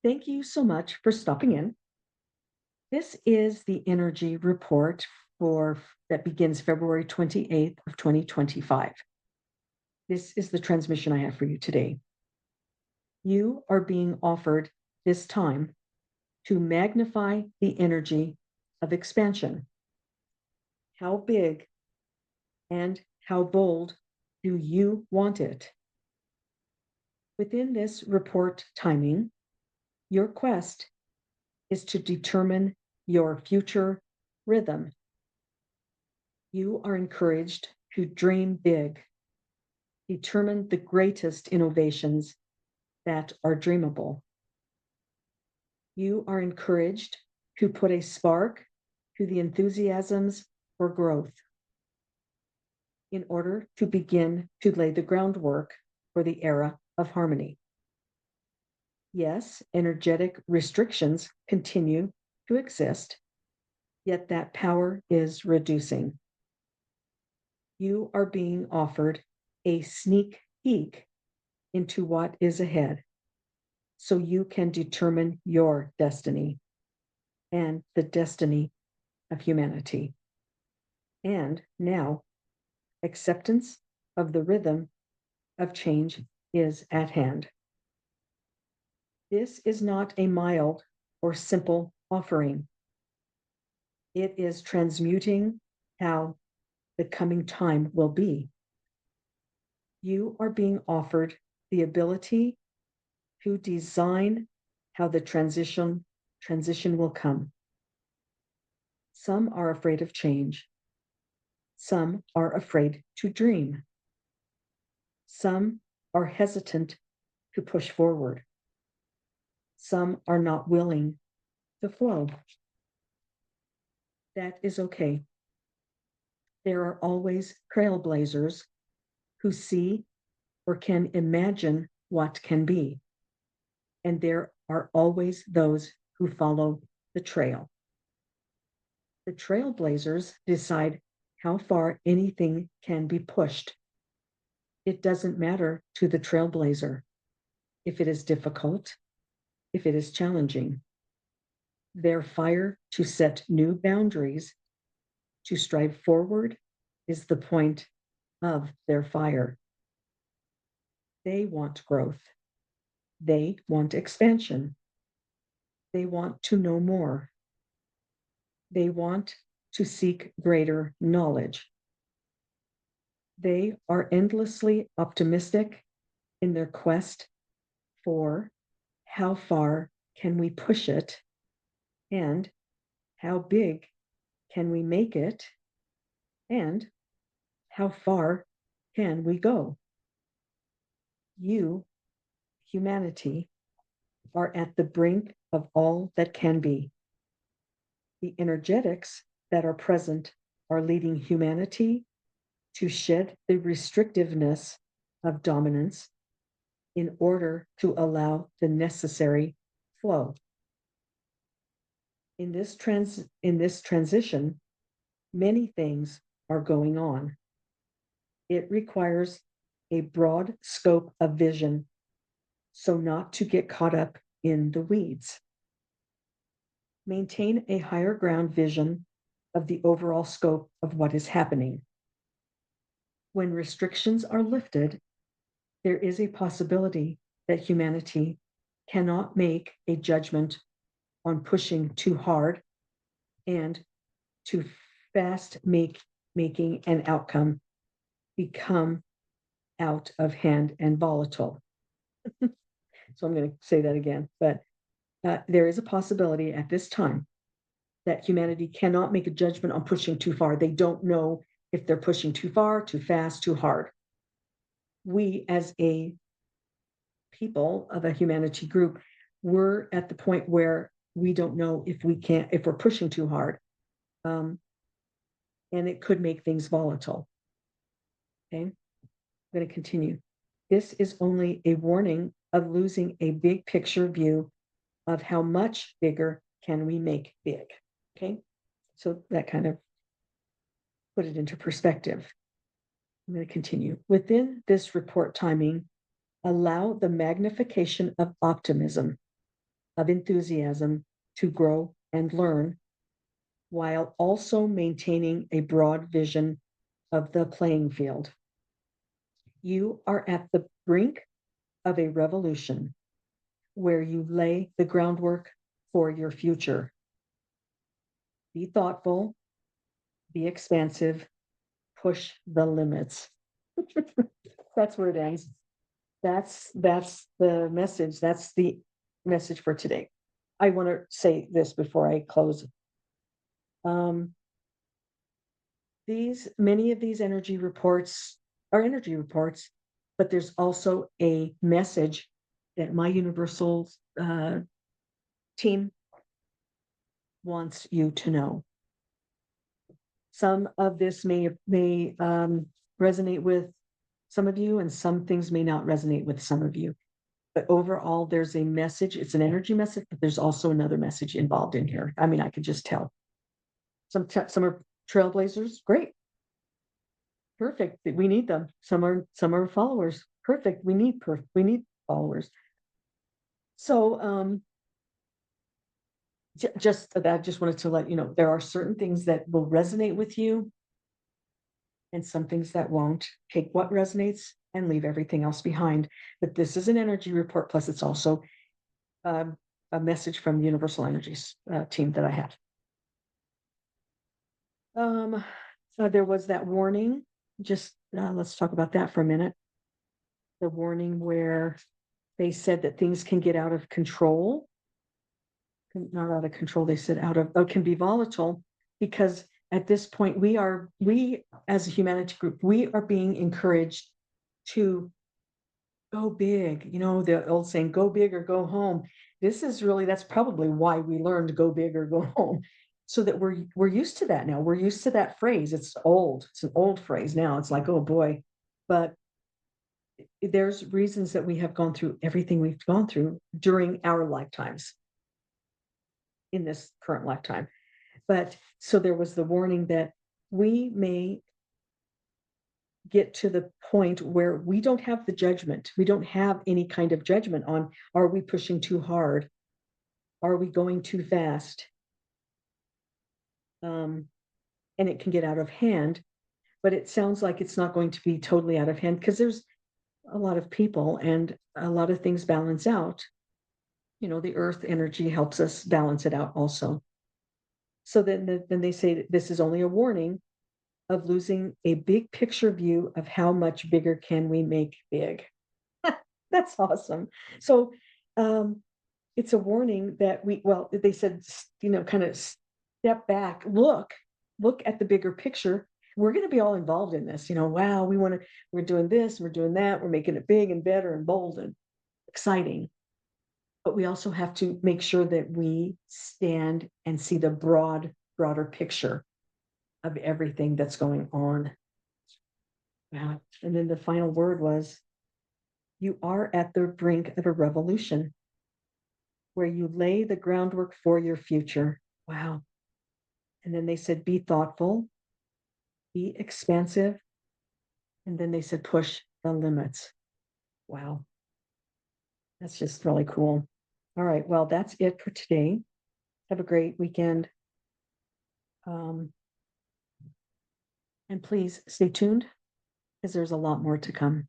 Thank you so much for stopping in. This is the energy report for that begins February 28th of 2025. This is the transmission I have for you today. You are being offered this time to magnify the energy of expansion. How big and how bold do you want it? Within this report timing, your quest is to determine your future rhythm. You are encouraged to dream big, determine the greatest innovations that are dreamable. You are encouraged to put a spark to the enthusiasms for growth in order to begin to lay the groundwork for the era of harmony. Yes, energetic restrictions continue to exist, yet that power is reducing. You are being offered a sneak peek into what is ahead so you can determine your destiny and the destiny of humanity. And now, acceptance of the rhythm of change is at hand. This is not a mild or simple offering. It is transmuting how the coming time will be. You are being offered the ability to design how the transition will come. Some are afraid of change. Some are afraid to dream. Some are hesitant to push forward. Some are not willing to flow. That is okay. There are always trailblazers who see or can imagine what can be. And there are always those who follow the trail. The trailblazers decide how far anything can be pushed. It doesn't matter to the trailblazer if it is difficult, if it is challenging. Their fire to set new boundaries, to strive forward, is the point of their fire. They want growth. They want expansion. They want to know more. They want to seek greater knowledge. They are endlessly optimistic in their quest for how far can we push it and how big can we make it and how far can we go. You, humanity, are at the brink of all that can be. The energetics that are present are leading humanity to shed the restrictiveness of dominance in order to allow the necessary flow. In this transition, many things are going on. It requires a broad scope of vision, so not to get caught up in the weeds. Maintain a higher ground vision of the overall scope of what is happening. When restrictions are lifted, there is a possibility that humanity cannot make a judgment on pushing too hard and too fast making an outcome become out of hand and volatile. So I'm going to say that again, but there is a possibility at this time that humanity cannot make a judgment on pushing too far. They don't know if they're pushing too far, too fast, too hard. We, as a people of a humanity group, we're at the point where we don't know if we're pushing too hard. And it could make things volatile. Okay, I'm going to continue. This is only a warning of losing a big picture view of how much bigger can we make big. Okay, so that kind of put it into perspective. I'm going to continue. Within this report timing, allow the magnification of optimism. of enthusiasm to grow and learn, while also maintaining a broad vision of the playing field. You are at the brink of a revolution where you lay the groundwork for your future. Be thoughtful, be expansive, push the limits. That's where it ends. That's the message. That's the message for today. I want to say this before I close. Many of these energy reports are energy reports, but there's also a message that my universal team wants you to know. Some of this may resonate with some of you, and some things may not resonate with some of you. But overall, there's a message. It's an energy message, but there's also another message involved in here. I mean, I could just tell. Some are trailblazers, great, perfect. We need them. Some are followers, perfect. We need followers. So just wanted to let you know there are certain things that will resonate with you, and some things that won't. Take what resonates and leave everything else behind. But this is an energy report. Plus, it's also a message from the Universal Energies team that I have. So there was that warning. Just let's talk about that for a minute. The warning where they said that things can get out of control. Not out of control. They said can be volatile, because at this point we as a humanity group, we are being encouraged to go big. You know, the old saying, go big or go home. That's probably why we learned go big or go home, so that we're used to that now. We're used to that phrase. It's old. It's an old phrase now. It's like, oh boy. But there's reasons that we have gone through everything we've gone through during our lifetimes, in this current lifetime. But so there was the warning that we may get to the point where we don't have the judgment. We don't have any kind of judgment on, are we pushing too hard? Are we going too fast? And it can get out of hand, but it sounds like it's not going to be totally out of hand, because there's a lot of people and a lot of things balance out. You know, the earth energy helps us balance it out also. So then they say this is only a warning of losing a big picture view of how much bigger can we make big. That's awesome. So it's a warning that they said, kind of step back, look at the bigger picture. We're going to be all involved in this. Wow, we're doing this, we're doing that, we're making it big and better and bold and exciting. But we also have to make sure that we stand and see the broader picture of everything that's going on. Wow. And then the final word was, you are at the brink of a revolution where you lay the groundwork for your future. Wow. And then they said, be thoughtful, be expansive. And then they said, push the limits. Wow. That's just really cool. All right. Well, that's it for today. Have a great weekend. And please stay tuned, because there's a lot more to come.